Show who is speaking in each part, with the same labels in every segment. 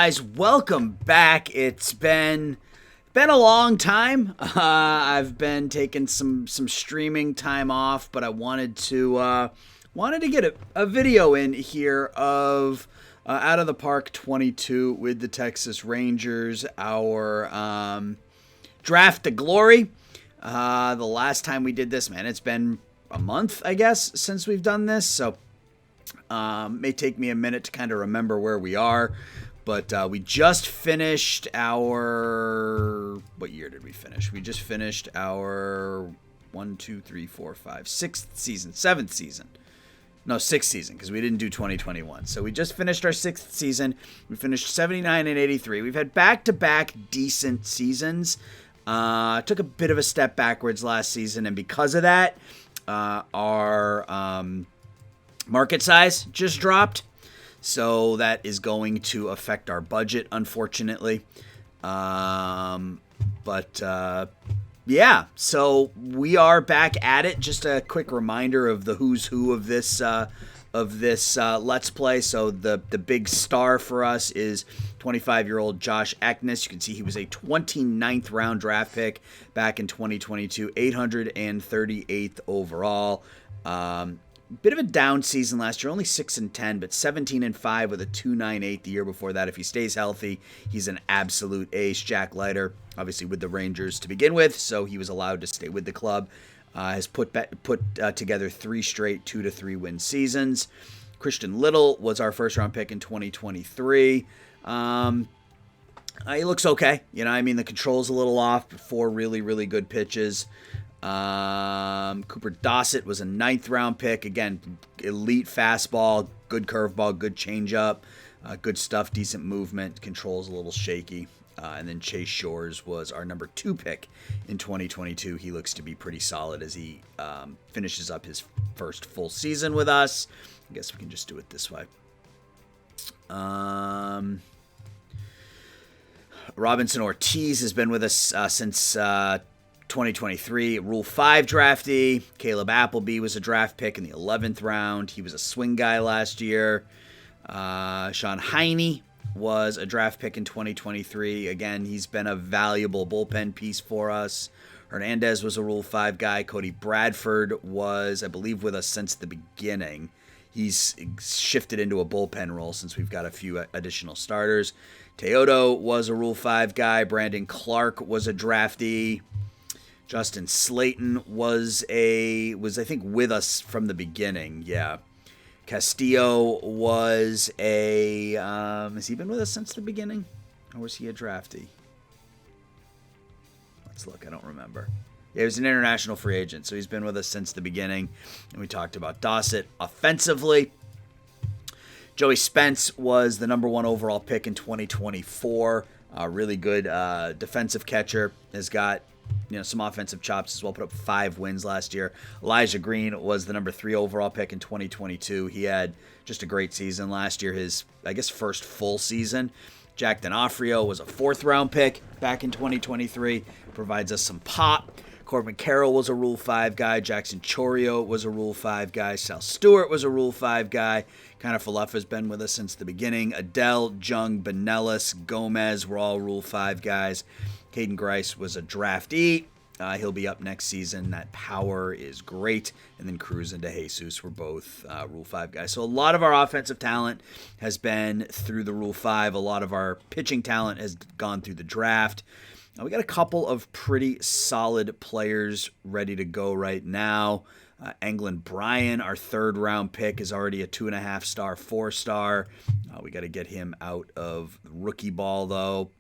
Speaker 1: guys? Welcome back. It's been a long time. I've been taking some streaming time off, but I wanted to get a video in here of Out of the Park 22 with the Texas Rangers, our draft to glory. The last time we did this, man, it's been a month, I guess, since we've done this, so may take me a minute to kind of remember where we are, but we just finished our... What year did we finish? We just finished our 7th season. No, sixth season, because we didn't do 2021. So we just finished our sixth season. We finished 79 and 83. We've had back-to-back decent seasons. Took a bit of a step backwards last season, and because of that, our market size just dropped. So that is going to affect our budget, unfortunately. Yeah, so we are back at it. Just a quick reminder of the who's who of this Let's Play. So the big star for us is 25-year-old Josh Eknes. You can see he was a 29th round draft pick back in 2022, 838th overall. Bit of a down season last year, only 6-10, but 17-5 with a 2.98 the year before that. If he stays healthy, he's an absolute ace. Jack Leiter, obviously with the Rangers to begin with, so he was allowed to stay with the club. Has put together 3 straight 2-3 win seasons. Christian Little was our first round pick in 2023. He looks okay. The control's a little off, but 4 really, really good pitches. Cooper Dossett was a 9th round pick. Again, elite fastball, good curveball, good changeup, good stuff, decent movement. Control's a little shaky. And then Chase Shores was our number 2 pick in 2022. He looks to be pretty solid as he finishes up his first full season with us. I guess we can just do it this way. Robinson Ortiz has been with us since 2023, Rule 5 draftee. Caleb Appleby was a draft pick in the 11th round. He was a swing guy last year. Sean Heine was a draft pick in 2023. Again, he's been a valuable bullpen piece for us. Hernandez was a Rule 5 guy. Cody Bradford was, I believe, with us since the beginning. He's shifted into a bullpen role since we've got a few additional starters. Teodo was a Rule 5 guy. Brandon Clark was a draftee. Justin Slayton was I think with us from the beginning. Yeah. Castillo was has he been with us since the beginning? Or was he a draftee? Let's look. I don't remember. Yeah, he was an international free agent, so he's been with us since the beginning. And we talked about Dossett. Offensively, Joey Spence was the number 1 overall pick in 2024. Really good defensive catcher. Has got some offensive chops as well. Put up 5 wins last year. Elijah Green was the number 3 overall pick in 2022. He had just a great season last year. His, I guess, first full season. Jack D'Onofrio was a 4th round pick back in 2023. Provides us some pop. Corbin Carroll was a Rule 5 guy. Jackson Chorio was a Rule 5 guy. Sal Stewart was a Rule 5 guy. Connor Falefa's been with us since the beginning. Adele, Jung, Benelis, Gomez were all Rule 5 guys. Caden Grice was a draftee. He'll be up next season. That power is great. And then Cruz and DeJesus were both Rule 5 guys. So a lot of our offensive talent has been through the Rule 5. A lot of our pitching talent has gone through the draft. We got a couple of pretty solid players ready to go right now. Anglin Bryan, our 3rd round pick, is already a 2.5-star, 4-star. We got to get him out of rookie ball, though.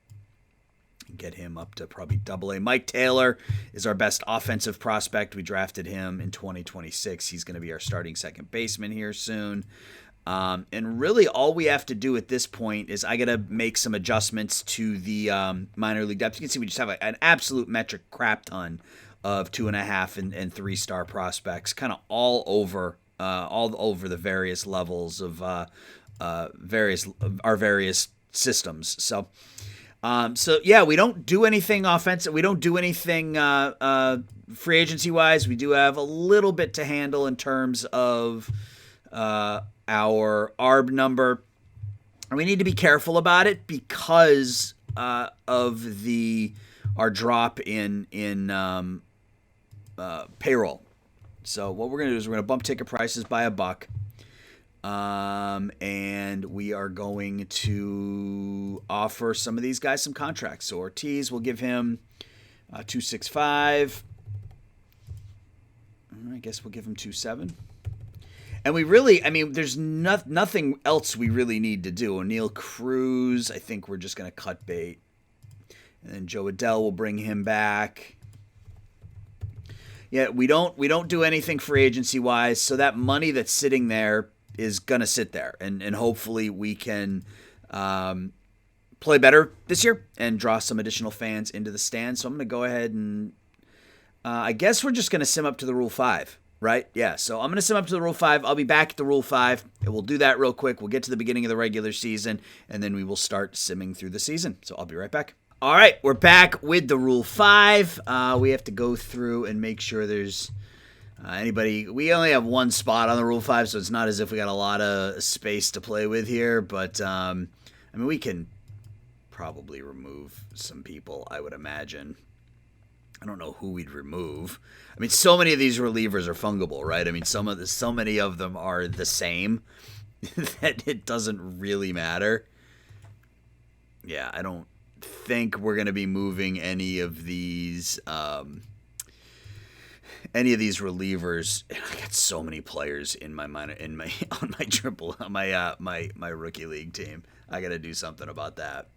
Speaker 1: Get him up to probably AA. Mike Taylor is our best offensive prospect. We drafted him in 2026. He's going to be our starting second baseman here soon. And really all we have to do at this point is I got to make some adjustments to the minor league depth. You can see we just have an absolute metric crap ton of 2.5 and 3-star prospects kind of all over the various levels of various systems. So yeah, we don't do anything offensive. We don't do anything free agency wise. We do have a little bit to handle in terms of our ARB number. And we need to be careful about it because of our drop in payroll. So what we're going to do is we're going to bump ticket prices by $1. And we are going to offer some of these guys some contracts. So Ortiz, will give him $265. I guess we'll give him $2.7. And we really, I mean, there's nothing else we really need to do. O'Neal Cruz, I think we're just going to cut bait. And then Joe Adell, will bring him back. Yeah, we don't do anything free agency wise, so that money that's sitting there is going to sit there. And hopefully we can play better this year and draw some additional fans into the stands. So I'm going to go ahead and I guess we're just going to sim up to the Rule 5. Right? Yeah. So I'm going to sim up to the Rule 5. I'll be back at the Rule 5. And we'll do that real quick. We'll get to the beginning of the regular season, and then we will start simming through the season. So I'll be right back. All right. We're back with the Rule 5. We have to go through and make sure there's anybody. We only have one spot on the Rule 5, so it's not as if we got a lot of space to play with here. But, I mean, we can probably remove some people, I would imagine. I don't know who we'd remove. I mean, so many of these relievers are fungible, right? I mean, so many of them are the same that it doesn't really matter. Yeah, I don't think we're going to be moving any of these relievers. I got so many players in my rookie league team. I got to do something about that.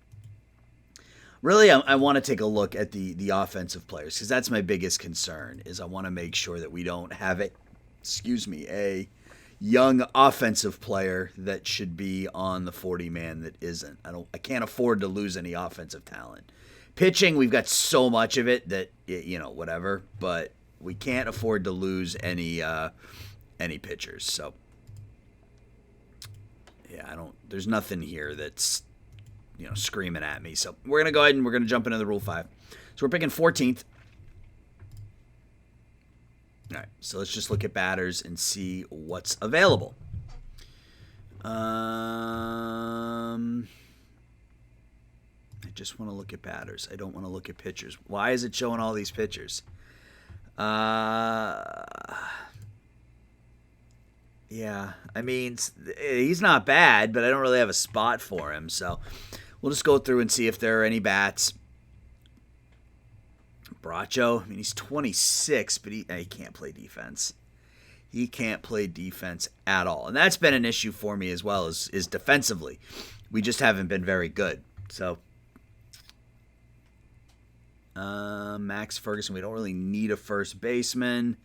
Speaker 1: Really, I want to take a look at the offensive players because that's my biggest concern. Is I want to make sure that we don't have a young offensive player that should be on the 40-man that isn't. I can't afford to lose any offensive talent. Pitching, we've got so much of it that whatever, but we can't afford to lose any pitchers. So yeah, there's nothing here that's screaming at me. So we're going to go ahead and we're going to jump into the Rule 5. So we're picking 14th. All right, so let's just look at batters and see what's available. I just want to look at batters. I don't want to look at pitchers. Why is it showing all these pitchers? Yeah, I mean, he's not bad, but I don't really have a spot for him, so we'll just go through and see if there are any bats. Bracho, I mean, he's 26, but he can't play defense. He can't play defense at all, and that's been an issue for me as well, is defensively. We just haven't been very good, so Max Ferguson, we don't really need a first baseman.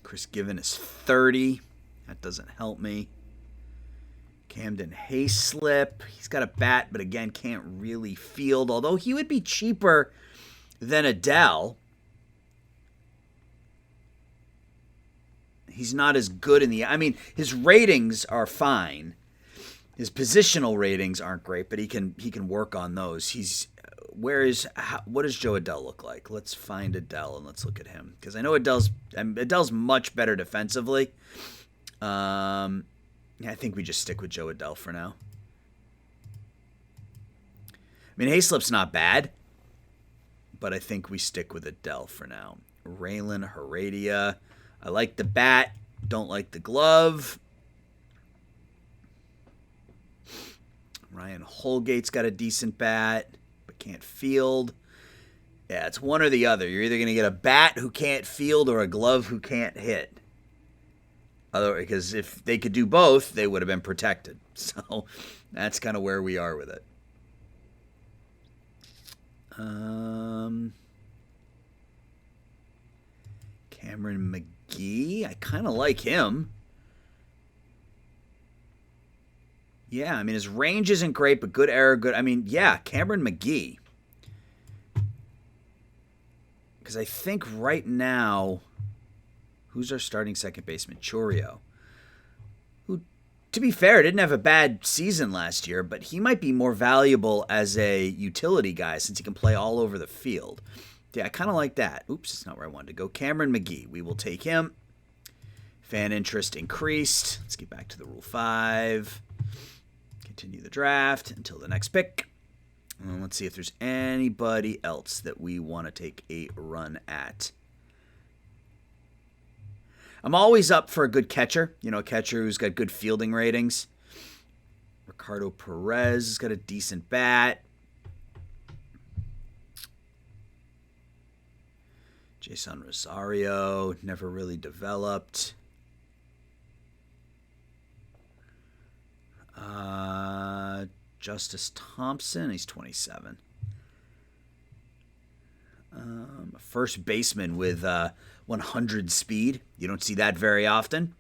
Speaker 1: Chris Given is 30. That doesn't help me. Camden Hayslip. He's got a bat, but again, can't really field. Although he would be cheaper than Adell. He's not as good I mean, his ratings are fine. His positional ratings aren't great, but he can work on those. What does Joe Adell look like? Let's find Adell and let's look at him, because I know Adell's much better defensively. I think we just stick with Joe Adell for now. I mean, Hayslip's not bad, but I think we stick with Adell for now. Raylan Heredia. I like the bat, don't like the glove. Ryan Holgate's got a decent bat, but can't field. Yeah, it's one or the other. You're either going to get a bat who can't field or a glove who can't hit. Because if they could do both, they would have been protected. So that's kind of where we are with it. Cameron McGee. I kind of like him. Yeah, I mean, his range isn't great, but good error, good. I mean, yeah, Cameron McGee. Because I think right now, who's our starting second baseman? Chorio. Who, to be fair, didn't have a bad season last year, but he might be more valuable as a utility guy since he can play all over the field. Yeah, I kind of like that. Oops, it's not where I wanted to go. Cameron McGee. We will take him. Fan interest increased. Let's get back to the Rule 5. Continue the draft until the next pick. And let's see if there's anybody else that we want to take a run at. I'm always up for a good catcher. A catcher who's got good fielding ratings. Ricardo Perez has got a decent bat. Jason Rosario never really developed. Justice Thompson, he's 27. First baseman with 100 speed. You don't see that very often.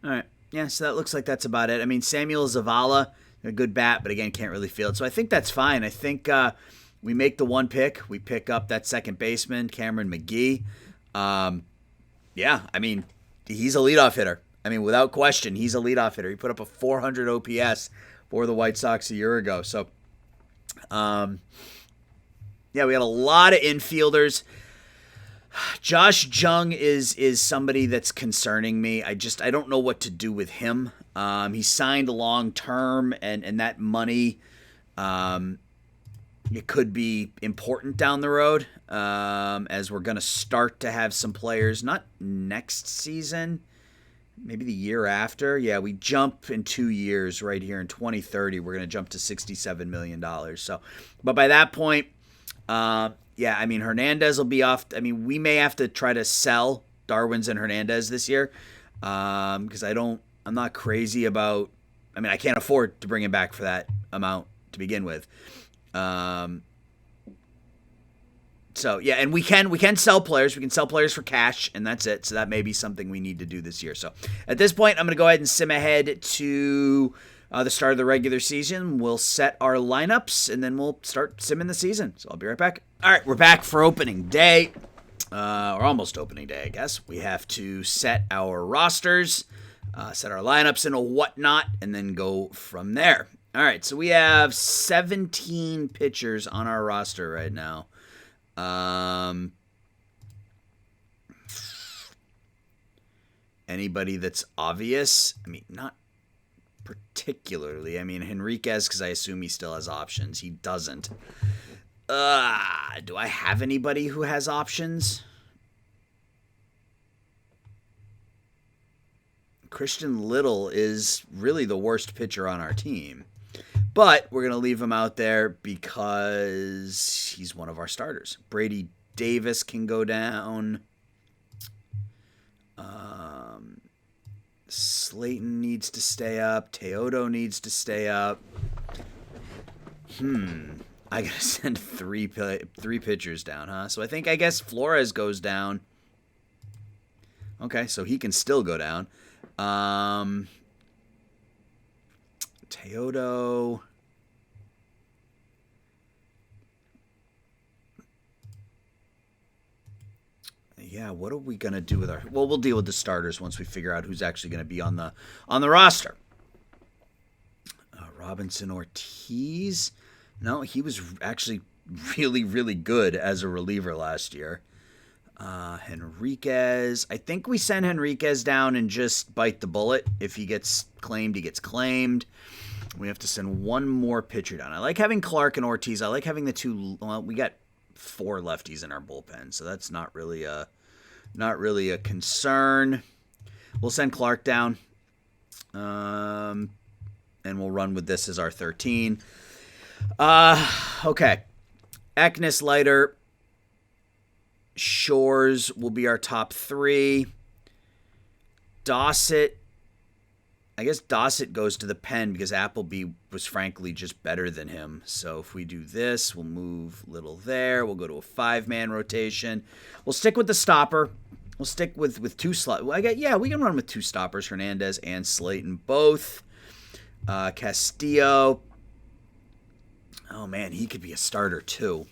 Speaker 1: All right. Yeah, so that looks like that's about it. I mean, Samuel Zavala, a good bat, but again, can't really field. So I think that's fine. I think we make the one pick. We pick up that second baseman, Cameron McGee. Yeah, I mean, he's a leadoff hitter. I mean, without question, he's a leadoff hitter. He put up a 400 OPS for the White Sox a year ago. So, yeah, we got a lot of infielders. Josh Jung is somebody that's concerning me. I don't know what to do with him. He signed long term, and that money, it could be important down the road, as we're going to start to have some players, not next season, maybe the year after. Yeah, we jump in 2 years right here in 2030. We're going to jump to $67 million. So, but by that point, yeah, I mean, Hernandez will be off. I mean, we may have to try to sell Darwin's and Hernandez this year, because I'm not crazy about, I mean, I can't afford to bring him back for that amount to begin with. So yeah, and we can sell players. We can sell players for cash, and that's it. So that may be something we need to do this year. So at this point, I'm going to go ahead and sim ahead to the start of the regular season. We'll set our lineups, and then we'll start simming the season. So I'll be right back. All right, we're back for opening day, or almost opening day, I guess. We have to set our rosters, set our lineups and whatnot, and then go from there. All right, so we have 17 pitchers on our roster right now. Anybody that's obvious? I mean, not particularly. I mean, Henriquez, because I assume he still has options. He doesn't. Do I have anybody who has options? Christian Little is really the worst pitcher on our team. But we're going to leave him out there because he's one of our starters. Brady Davis can go down. Slayton needs to stay up. Teodo needs to stay up. I got to send three pitchers down, huh? So I guess Flores goes down. Okay, so he can still go down. Teodo. Yeah, what are we going to do with our... Well, we'll deal with the starters once we figure out who's actually going to be on the roster. Robinson Ortiz. No, he was actually really, really good as a reliever last year. Henriquez. I think we send Henriquez down and just bite the bullet. If he gets claimed, he gets claimed. We have to send one more pitcher down. I like having Clark and Ortiz. I like having the two. Well, we got 4 lefties in our bullpen, so that's not really a concern. We'll send Clark down, and we'll run with this as our 13. Okay. Eknis, Leiter, Shores will be our top 3. Dossett. I guess Dossett goes to the pen because Appleby was frankly just better than him. So if we do this, we'll move Little there. We'll go to a 5-man rotation. We'll stick with the stopper. We'll stick with 2 slots. We can run with 2 stoppers, Hernandez and Slayton both. Castillo. Oh, man, he could be a starter too.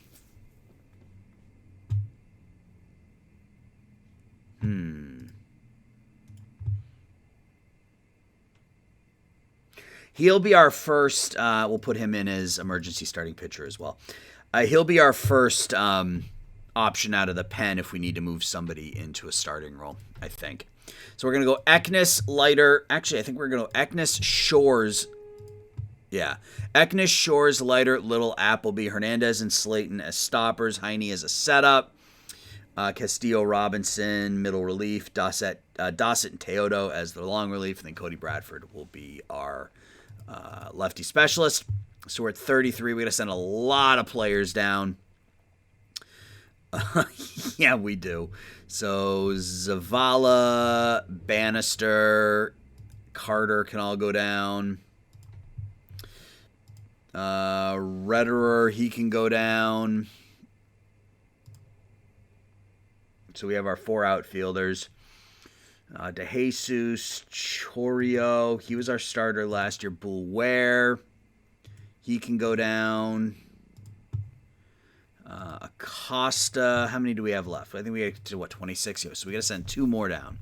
Speaker 1: He'll be our first, we'll put him in as emergency starting pitcher as well. He'll be our first option out of the pen if we need to move somebody into a starting role, I think. So we're going to go Eknes, Leiter. Actually, I think we're going to go Eknes, Shores. Yeah. Eknes, Shores, Leiter, Little, Appleby, Hernandez, and Slayton as stoppers. Heine as a setup. Castillo, Robinson, middle relief. Dossett and Teodo as the long relief. And then Cody Bradford will be our lefty specialist. So we're at 33. We got to send a lot of players down. Yeah, we do. So Zavala, Bannister, Carter can all go down. Redderer, he can go down. So we have our 4 outfielders. DeJesus, Chorio, he was our starter last year. Bulware, he can go down. Acosta, how many do we have left? I think we get to, 26 here. So we got to send 2 more down.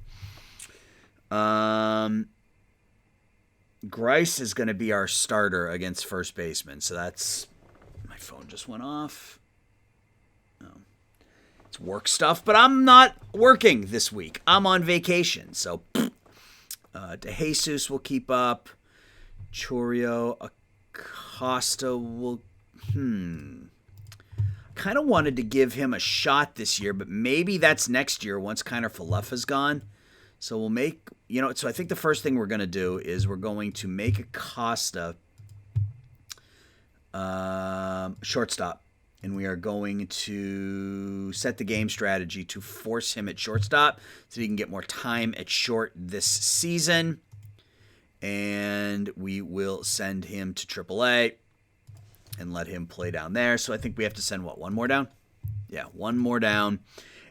Speaker 1: Grice is going to be our starter against first baseman. So that's, my phone just went off. It's work stuff, but I'm not working this week. I'm on vacation. So DeJesus will keep up. Chorio, Acosta will, kind of wanted to give him a shot this year, but maybe that's next year once Kiner Falefa's gone. So we'll make, so I think the first thing we're going to do is we're going to make Acosta shortstop. And we are going to set the game strategy to force him at shortstop so he can get more time at short this season. And we will send him to AAA and let him play down there. So I think we have to send, one more down? Yeah, 1 more down.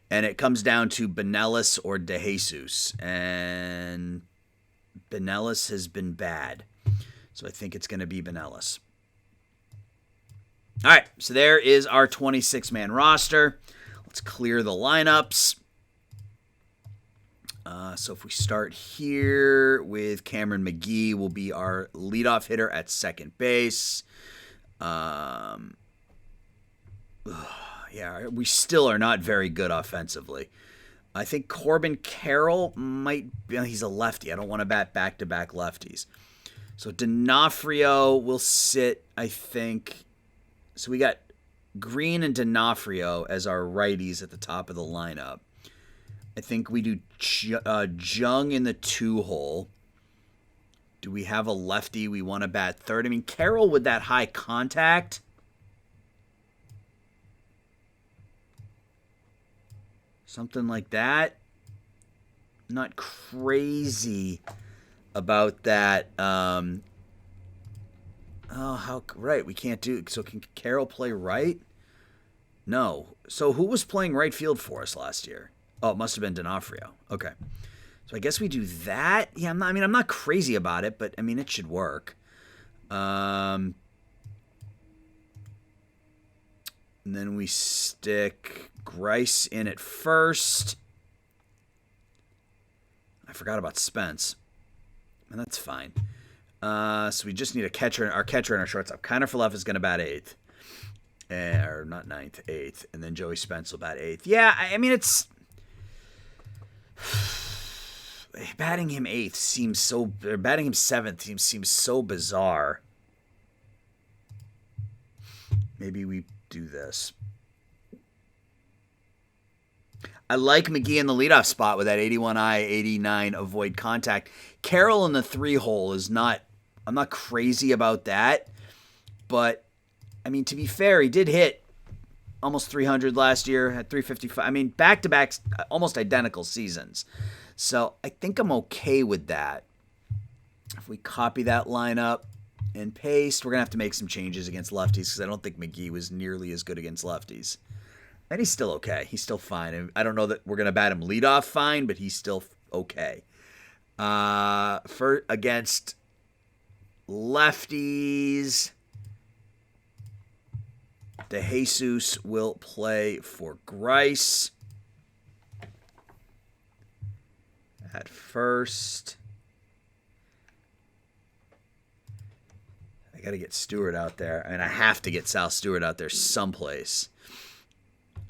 Speaker 1: And it comes down to Benelis or DeJesus. And Benelis has been bad. So I think it's going to be Benelis. All right, so there is our 26-man roster. Let's clear the lineups. So if we start here with Cameron McGee, will be our leadoff hitter at second base. Yeah, we still are not very good offensively. I think Corbin Carroll might be, he's a lefty. I don't want to bat back-to-back lefties. So D'Onofrio will sit, I think. So we got Green and D'Onofrio as our righties at the top of the lineup. I think we do Jung in the 2-hole. Do we have a lefty we want to bat third? I mean, Carroll with that high contact. Something like that. Not crazy about that. Right, we can't do. So can Carroll play right? No. So who was playing right field for us last year? Oh, it must have been D'Onofrio. Okay. So I guess we do that. Yeah, I'm not crazy about it, but it should work. And then we stick Grice in at first. I forgot about Spence. And that's fine. So we just need a catcher, our catcher and our shortstop. Kiner Falefa is going to bat 8th. Or not 9th, 8th. And then Joey Spence will bat 8th. Yeah, it's... batting him 8th seems so... Or batting him 7th seems so bizarre. Maybe we do this. I like McGee in the leadoff spot with that 81I, 89 avoid contact. Carroll in the 3-hole is not... I'm not crazy about that. But, to be fair, he did hit almost 300 last year, had 355. Back-to-back, almost identical seasons. So I think I'm okay with that. If we copy that lineup and paste, we're going to have to make some changes against lefties because I don't think McGee was nearly as good against lefties. And he's still okay. He's still fine. I don't know that we're going to bat him leadoff fine, but he's still okay. Against lefties, DeJesus will play for Grice at first. I got to get Stewart out there. I have to get Sal Stewart out there someplace.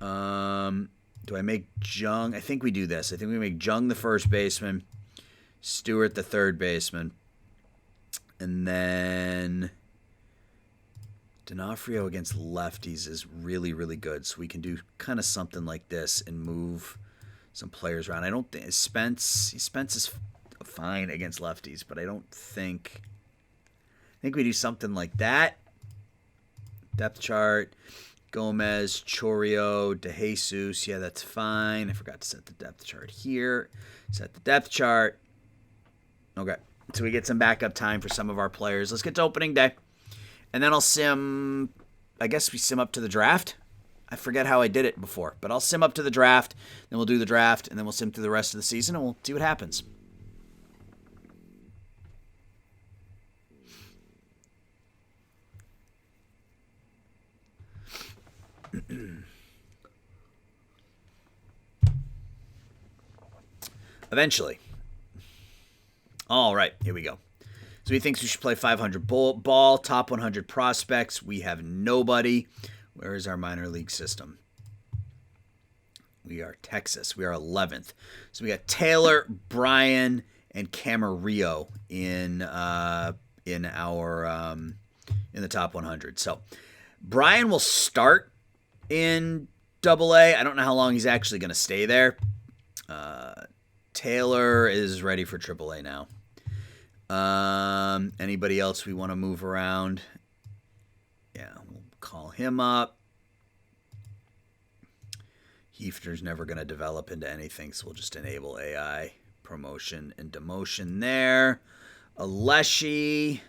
Speaker 1: Do I make Jung? I think we do this. I think we make Jung the first baseman, Stewart the third baseman, and then D'Onofrio against lefties is really, really good. So we can do kind of something like this and move some players around. I don't think Spence is fine against lefties, but I think we do something like that. Depth chart. Gomez, Chorio, DeJesus. Yeah, that's fine. I forgot to set the depth chart here. Set the depth chart. Okay. So we get some backup time for some of our players. Let's get to opening day. And then I'll sim. I guess we sim up to the draft. I forget how I did it before. But I'll sim up to the draft. Then we'll do the draft. And then we'll sim through the rest of the season. And we'll see what happens. Eventually. All right, here we go. So he thinks we should play 500 ball, top 100 prospects. We have nobody. Where is our minor league system? We are Texas. We are 11th. So we got Taylor, Brian, and Camarillo in the top 100. So Brian will start in AA. I don't know how long he's actually going to stay there. Taylor is ready for AAA now. Anybody else we want to move around? Yeah, we'll call him up. Hefner's never going to develop into anything, so we'll just enable AI promotion and demotion there. Aleshi.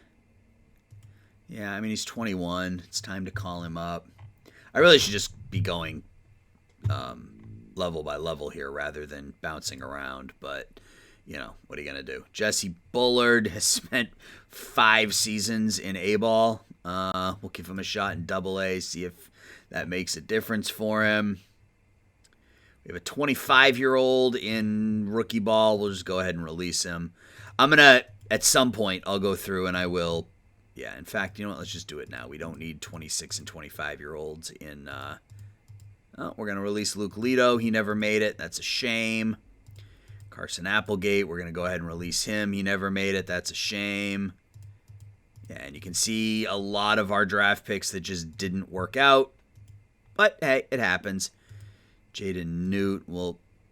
Speaker 1: Yeah, I mean, he's 21. It's time to call him up. I really should just be going level by level here rather than bouncing around, but you know, what are you going to do? Jesse Bullard has spent 5 seasons in A-ball. We'll give him a shot in AA, see if that makes a difference for him. We have a 25-year-old in rookie ball. We'll just go ahead and release him. I'm going to, at some point, I'll go through and I will, yeah, in fact, you know what? Let's just do it now. We don't need 26 and 25-year-olds in, we're going to release Luke Lito. He never made it. That's a shame. Carson Applegate, we're going to go ahead and release him. He never made it. That's a shame. Yeah, and you can see a lot of our draft picks that just didn't work out. But, hey, it happens. Jaden Newt,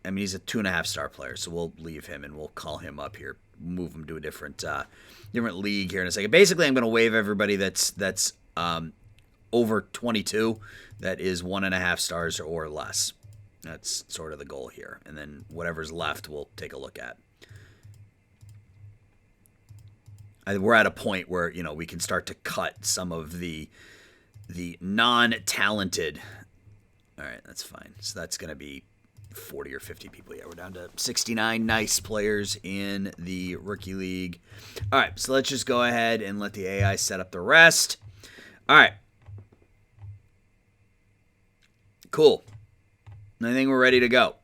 Speaker 1: he's a 2.5-star player, so we'll leave him and we'll call him up here. Move him to a different league here in a second. Basically, I'm going to waive everybody that's over 22 that is 1.5 stars or less. That's sort of the goal here. And then whatever's left, we'll take a look at. We're at a point where, you know, we can start to cut some of the non-talented. All right, that's fine. So that's going to be 40 or 50 people. Yeah, we're down to 69 nice players in the rookie league. All right, so let's just go ahead and let the AI set up the rest. All right. Cool. I think we're ready to go.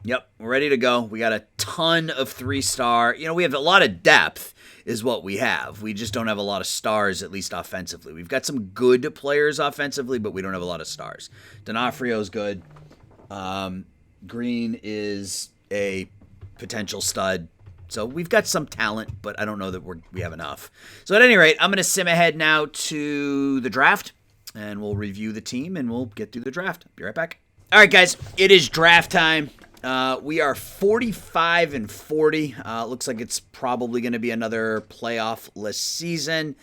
Speaker 1: Yep, we're ready to go. We got a ton of 3-star. You know, we have a lot of depth is what we have. We just don't have a lot of stars, at least offensively. We've got some good players offensively, but we don't have a lot of stars. D'Onofrio's good. Green is a potential stud. So we've got some talent, but I don't know that we have enough. So at any rate, I'm going to sim ahead now to the draft. And we'll review the team, and we'll get through the draft. Be right back. All right, guys. It is draft time. We are 45 and 40. Looks like it's probably going to be another playoff-less season.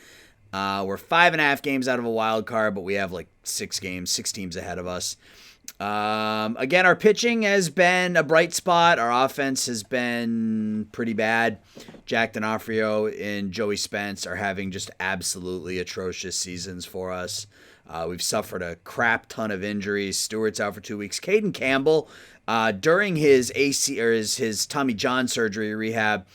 Speaker 1: We're 5.5 games out of a wild card, but we have like 6 teams ahead of us. Again, our pitching has been a bright spot. Our offense has been pretty bad. Jack D'Onofrio and Joey Spence are having just absolutely atrocious seasons for us. We've suffered a crap ton of injuries. Stewart's out for 2 weeks. Caden Campbell, during his AC or his Tommy John surgery rehab,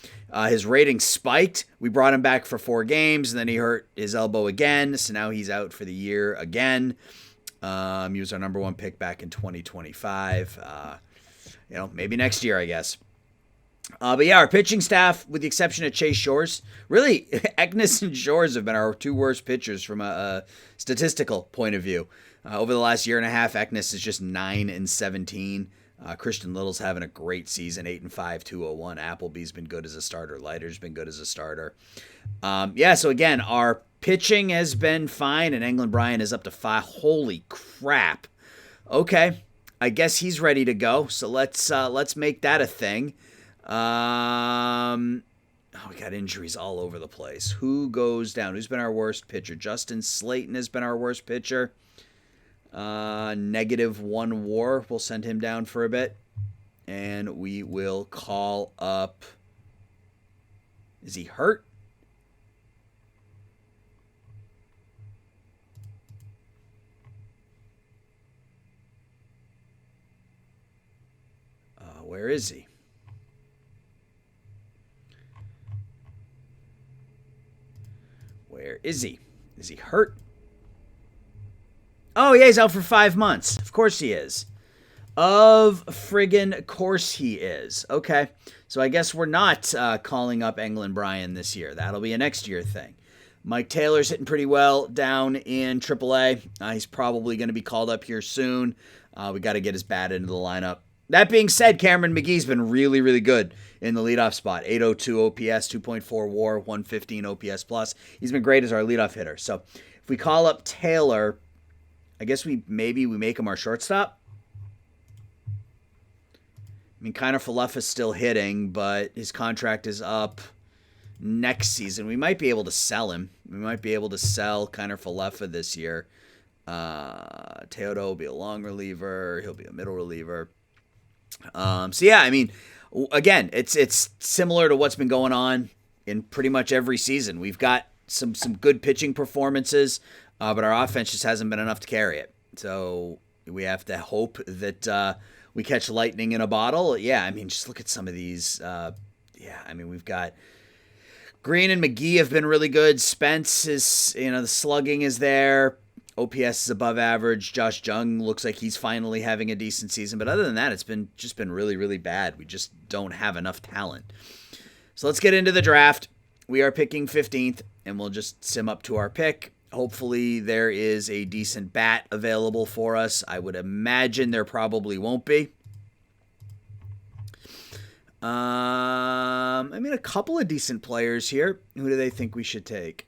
Speaker 1: his rating spiked. We brought him back for 4 games, and then he hurt his elbow again. So now he's out for the year again. He was our number 1 pick back in 2025. Maybe next year, I guess. But yeah, our pitching staff, with the exception of Chase Shores, really, Eknes and Shores have been our two worst pitchers from a statistical point of view. Over the last year and a half, Eknes is just 9-17. Christian Little's having a great season, 8-5, 201. Appleby's been good as a starter. Leiter's been good as a starter. So again, our pitching has been fine, and England Bryan is up to 5. Holy crap! Okay, I guess he's ready to go. So let's make that a thing. We got injuries all over the place. Who goes down? Who's been our worst pitcher? Justin Slayton has been our worst pitcher. -1 WAR. We'll send him down for a bit. And we will call up... Is he hurt? Where is he? Where is he? Is he hurt? Oh, yeah, he's out for 5 months. Of course he is. Of friggin' course he is. Okay, so I guess we're not calling up England Bryan this year. That'll be a next year thing. Mike Taylor's hitting pretty well down in AAA. He's probably going to be called up here soon. We got to get his bat into the lineup. That being said, Cameron McGee's been really, really good in the leadoff spot. 802 OPS, 2.4 WAR, 115 OPS plus. He's been great as our leadoff hitter. So if we call up Taylor, I guess we make him our shortstop. I mean, Kiner Falefa's still hitting, but his contract is up next season. We might be able to sell him. We might be able to sell Kiner Falefa this year. Teodo will be a long reliever. He'll be a middle reliever. I mean, again, it's similar to what's been going on in pretty much every season. We've got some good pitching performances, but our offense just hasn't been enough to carry it. So we have to hope that we catch lightning in a bottle. Yeah, I mean, just look at some of these. We've got Green and McGee have been really good. Spence is, the slugging is there. OPS is above average. Josh Jung looks like he's finally having a decent season. But other than that, it's been really, really bad. We just don't have enough talent. So let's get into the draft. We are picking 15th, and we'll just sim up to our pick. Hopefully there is a decent bat available for us. I would imagine there probably won't be. A couple of decent players here. Who do they think we should take?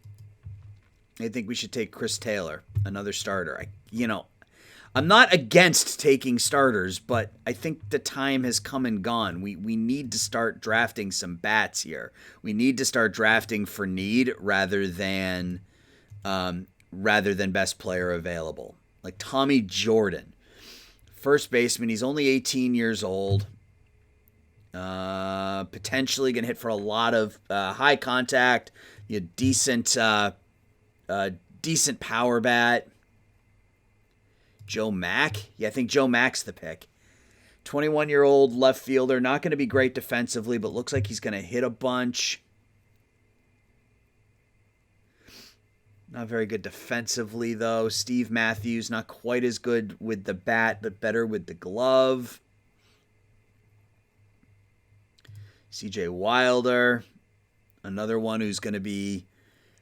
Speaker 1: They think we should take Chris Taylor, another starter. I'm not against taking starters, but I think the time has come and gone. We need to start drafting some bats here. We need to start drafting for need rather than best player available. Like Tommy Jordan, first baseman. He's only 18 years old. Potentially going to hit for a lot of high contact, decent power bat. Joe Mack? Yeah, I think Joe Mack's the pick. 21-year-old left fielder, not going to be great defensively, but looks like he's going to hit a bunch. Not very good defensively, though. Steve Matthews, not quite as good with the bat, but better with the glove. CJ Wilder, another one who's going to be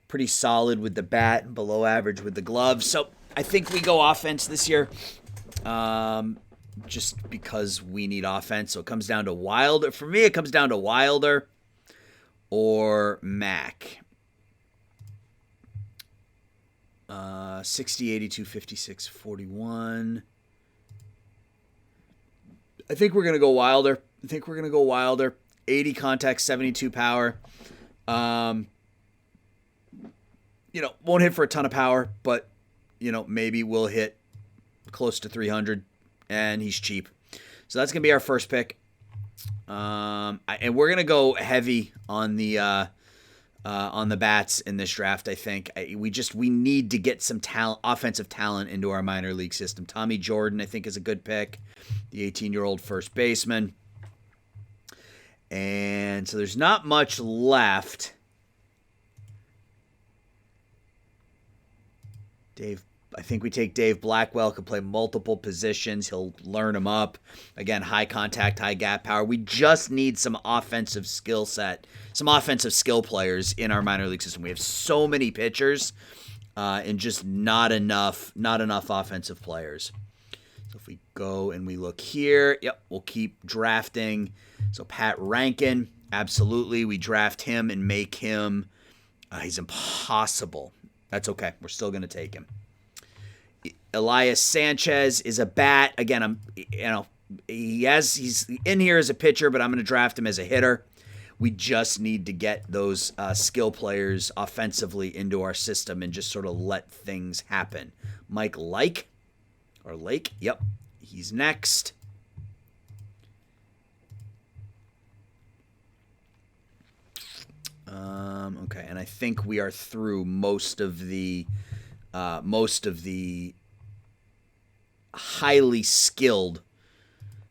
Speaker 1: pretty solid with the bat and below average with the glove. So I think we go offense this year just because we need offense. So it comes down to Wilder. For me, it comes down to Wilder or Mack. 60, 82, 56, 41. I think we're going to go Wilder. 80 contact, 72 power. Won't hit for a ton of power, but, maybe we'll hit close to 300, and he's cheap. So that's going to be our first pick. And we're going to go heavy on the bats in this draft, I think. We need to get some offensive talent into our minor league system. Tommy Jordan, I think, is a good pick. The 18-year-old first baseman. And so there's not much left. Dave I think we take Dave Blackwell, can play multiple positions. He'll learn them up. Again, high contact, high gap power. We just need some offensive skill set, some offensive skill players in our minor league system. We have so many pitchers and just not enough offensive players. So if we go and we look here, yep, we'll keep drafting. So Pat Rankin, absolutely. We draft him and make him, he's impossible. That's okay. We're still going to take him. Elias Sanchez is a bat. Again, he's in here as a pitcher, but I'm going to draft him as a hitter. We just need to get those skill players offensively into our system and just sort of let things happen. Mike Lake, yep, he's next. Okay, and I think we are through most of the highly skilled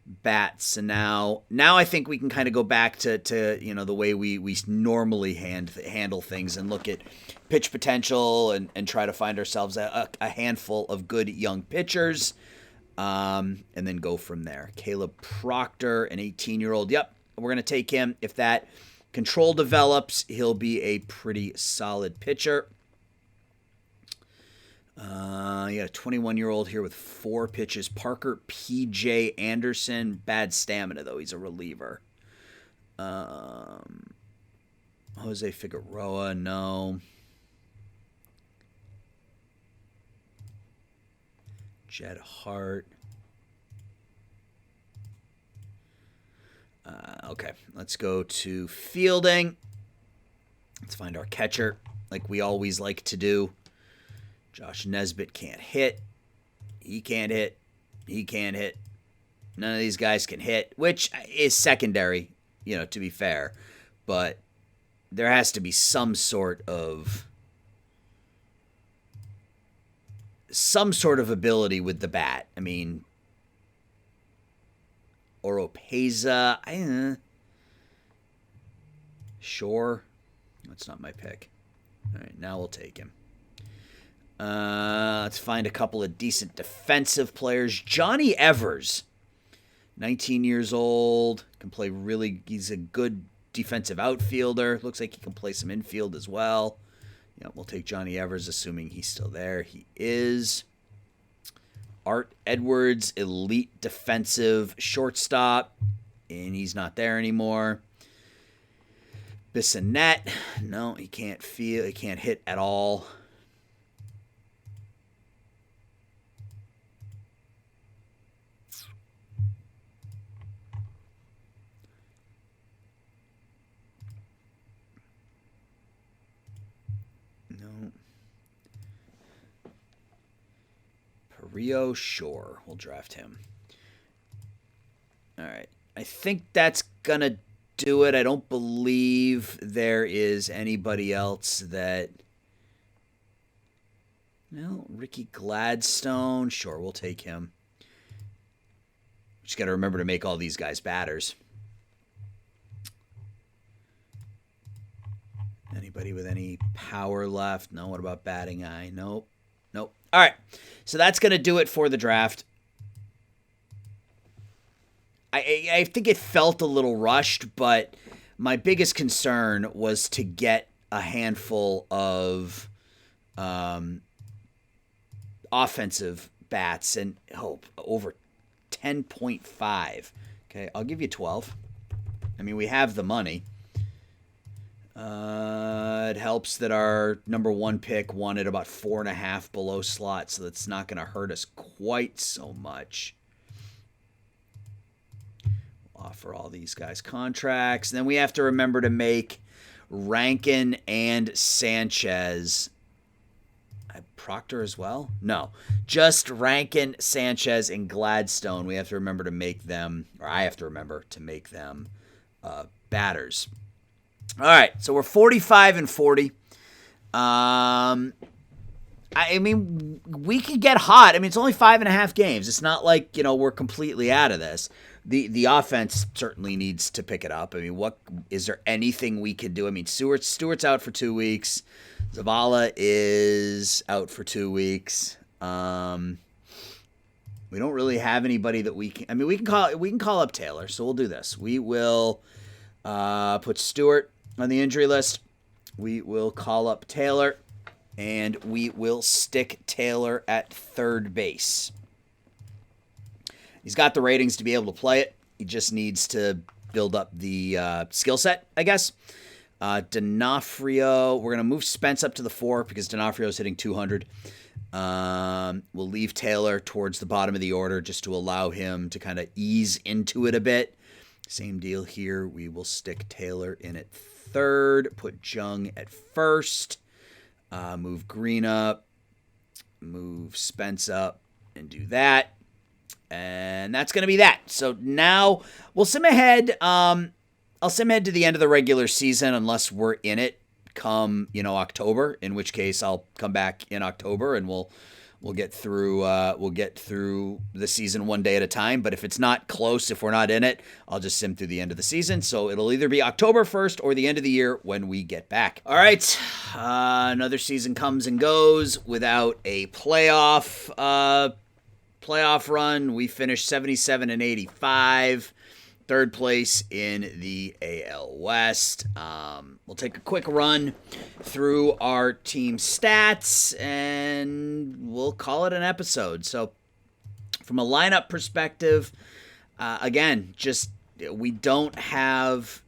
Speaker 1: bats, and now I think we can kind of go back to the way we normally handle things and look at pitch potential and try to find ourselves a handful of good young pitchers, and then go from there. Caleb Proctor, an 18-year-old. Yep, we're gonna take him. If that control develops, he'll be a pretty solid pitcher. You got a 21-year-old here with 4 pitches. Parker P.J. Anderson. Bad stamina, though. He's a reliever. Jose Figueroa, no. Jed Hart. Okay, let's go to fielding. Let's find our catcher, like we always like to do. Josh Nesbitt can't hit. He can't hit. He can't hit. None of these guys can hit, which is secondary, to be fair. But there has to be some sort of ability with the bat. I mean, Oropeza, sure. That's not my pick. All right, now we'll take him. Let's find a couple of decent defensive players. Johnny Evers, 19 years old, can play he's a good defensive outfielder. Looks like he can play some infield as well. Yeah, we'll take Johnny Evers, assuming he's still there. He is. Art Edwards, elite defensive shortstop, and he's not there anymore. Bissonnette, no, he can't hit at all. Rio Shore. We'll draft him. All right. I think that's going to do it. I don't believe there is anybody else that... No, Ricky Gladstone. Sure, we'll take him. Just got to remember to make all these guys batters. Anybody with any power left? No. What about batting eye? Nope. All right, so that's going to do it for the draft. I think it felt a little rushed, but my biggest concern was to get a handful of offensive bats and over 10.5. Okay, I'll give you 12. I mean, we have the money. It helps that our number 1 pick wanted about 4.5 below slot, so that's not going to hurt us quite so much. We'll offer all these guys contracts. And then we have to remember to make Rankin and Sanchez. Proctor as well? No. Just Rankin, Sanchez, and Gladstone. We have to remember to make them, or I have to remember to make them batters. All right, so we're 45-40. I mean, we could get hot. I mean, it's only 5.5 games. It's not like, we're completely out of this. The offense certainly needs to pick it up. I mean, is there anything we could do? I mean, Stewart's out for 2 weeks. Zavala is out for 2 weeks. We don't really have anybody that we can. I mean, we can call up Taylor. So we'll do this. We will put Stewart on the injury list. We will call up Taylor, and we will stick Taylor at third base. He's got the ratings to be able to play it. He just needs to build up the skill set, I guess. D'Onofrio, we're going to move Spence up to the 4 because D'Onofrio is hitting 200. We'll leave Taylor towards the bottom of the order just to allow him to kind of ease into it a bit. Same deal here. We will stick Taylor in at third, put Jung at first, move Green up, move Spence up, and do that. And that's going to be that. So now we'll sim ahead. I'll sim ahead to the end of the regular season unless we're in it come, October, in which case I'll come back in October and we'll get through the season one day at a time. But if it's not close, if we're not in it, I'll just sim through the end of the season. So it'll either be October 1st or the end of the year when we get back. All right. Another season comes and goes without a playoff run. We finished 77 and 85. Third place in the AL West. We'll take a quick run through our team stats, and we'll call it an episode. So from a lineup perspective, again, just we don't have...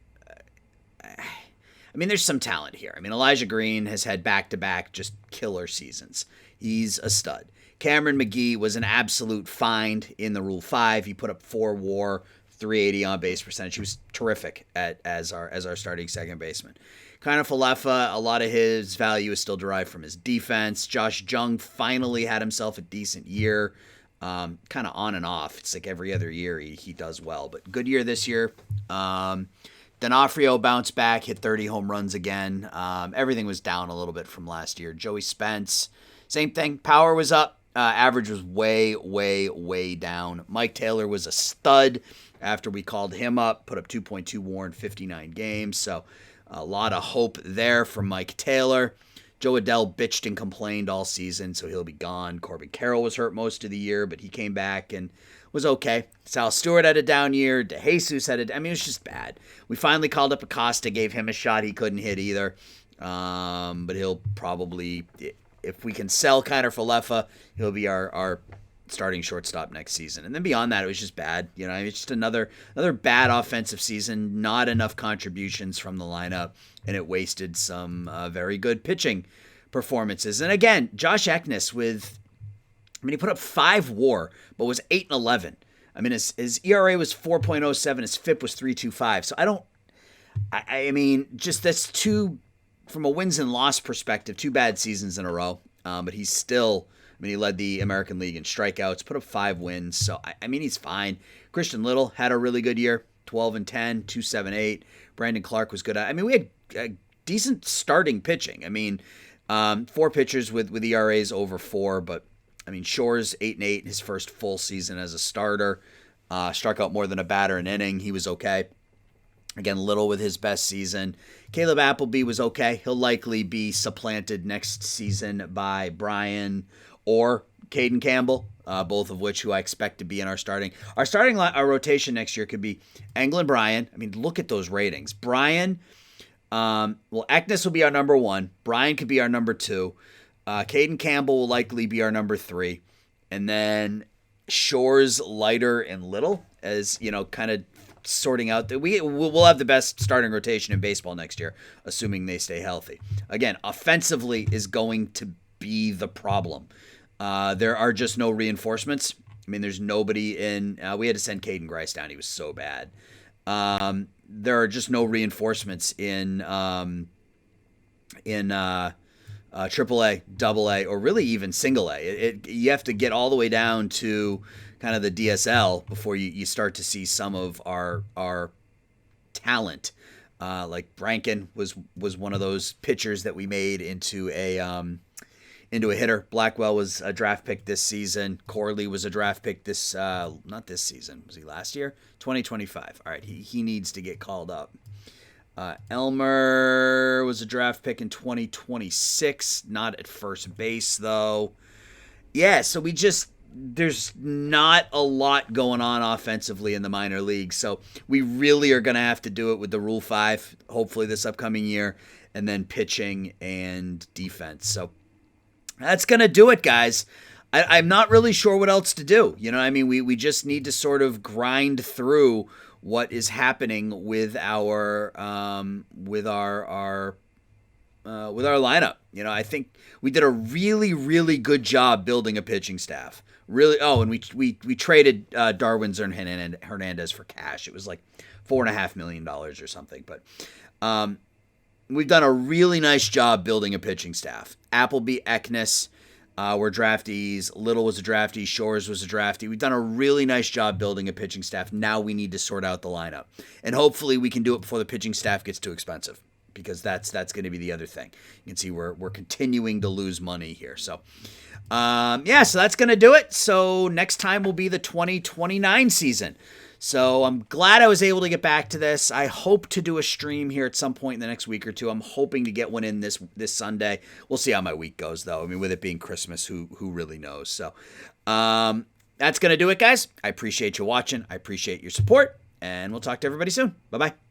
Speaker 1: there's some talent here. Elijah Green has had back-to-back just killer seasons. He's a stud. Cameron McGee was an absolute find in the Rule 5. He put up 4 WAR, 380 on base percentage. He was terrific as our starting second baseman. Kind of Falefa, a lot of his value is still derived from his defense. Josh Jung finally had himself a decent year. Kind of on and off. It's like every other year he does well, but good year this year. D'Onofrio bounced back, hit 30 home runs again. Everything was down a little bit from last year. Joey Spence, same thing. Power was up. Average was way, way, way down. Mike Taylor was a stud after we called him up, put up 2.2 WAR in 59 games. So a lot of hope there for Mike Taylor. Joe Adell bitched and complained all season, so he'll be gone. Corbin Carroll was hurt most of the year, but he came back and was okay. Sal Stewart had a down year. DeJesus had it was just bad. We finally called up Acosta, gave him a shot. He couldn't hit either. But he'll probably... If we can sell Kiner Falefa, he'll be our starting shortstop next season. And then beyond that, it was just bad. It's just another bad offensive season. Not enough contributions from the lineup, and it wasted some very good pitching performances. And again, Josh Eknes he put up 5 WAR, but was 8-11. His ERA was 4.07. His FIP was 3.25. So that's two. From a wins and loss perspective, 2 bad seasons in a row. But he's still, he led the American League in strikeouts, put up 5 wins. So, he's fine. Christian Little had a really good year, 12-10, 2.78. Brandon Clark was good. We had decent starting pitching. 4 pitchers with ERAs over 4, but, Shores 8-8, his first full season as a starter. Struck out more than a batter an inning. He was okay. Again, Little with his best season. Caleb Appleby was okay. He'll likely be supplanted next season by Brian or Caden Campbell, both of which who I expect to be in our starting. Our rotation next year could be Anglin Brian. Look at those ratings. Brian, Eknes will be our number 1. Brian could be our number 2. Caden Campbell will likely be our number 3. And then Shores, Leiter, and Little as, kind of sorting out that we'll have the best starting rotation in baseball next year, assuming they stay healthy. Again, offensively is going to be the problem. There are just no reinforcements. There's nobody in. We had to send Caden Grice down. He was so bad. There are just no reinforcements in AAA, AA, or really even single A. You have to get all the way down to kind of the DSL before you start to see some of our talent. Like Brankin was one of those pitchers that we made into a hitter. Blackwell was a draft pick this season. Corley was a draft pick not this season. Was he last year? 2025. All right, he needs to get called up. Elmer was a draft pick in 2026, not at first base though. Yeah, so there's not a lot going on offensively in the minor leagues. So we really are going to have to do it with the Rule 5, hopefully this upcoming year, and then pitching and defense. So that's going to do it, guys. I'm not really sure what else to do. You know, I mean, we just need to sort of grind through what is happening with our lineup. You know, I think we did a really, really good job building a pitching staff. Really. Oh, and we traded Darwin Hernandez for cash. It was like $4.5 million or something. But we've done a really nice job building a pitching staff. Appleby, Eknes were draftees. Little was a draftee. Shores was a draftee. We've done a really nice job building a pitching staff. Now we need to sort out the lineup, and hopefully we can do it before the pitching staff gets too expensive, because that's going to be the other thing. You can see we're continuing to lose money here. So, so that's going to do it. So next time will be the 2029 season. So I'm glad I was able to get back to this. I hope to do a stream here at some point in the next week or two. I'm hoping to get one in this Sunday. We'll see how my week goes, though. I mean, with it being Christmas, who really knows? So that's going to do it, guys. I appreciate you watching. I appreciate your support, and we'll talk to everybody soon. Bye-bye.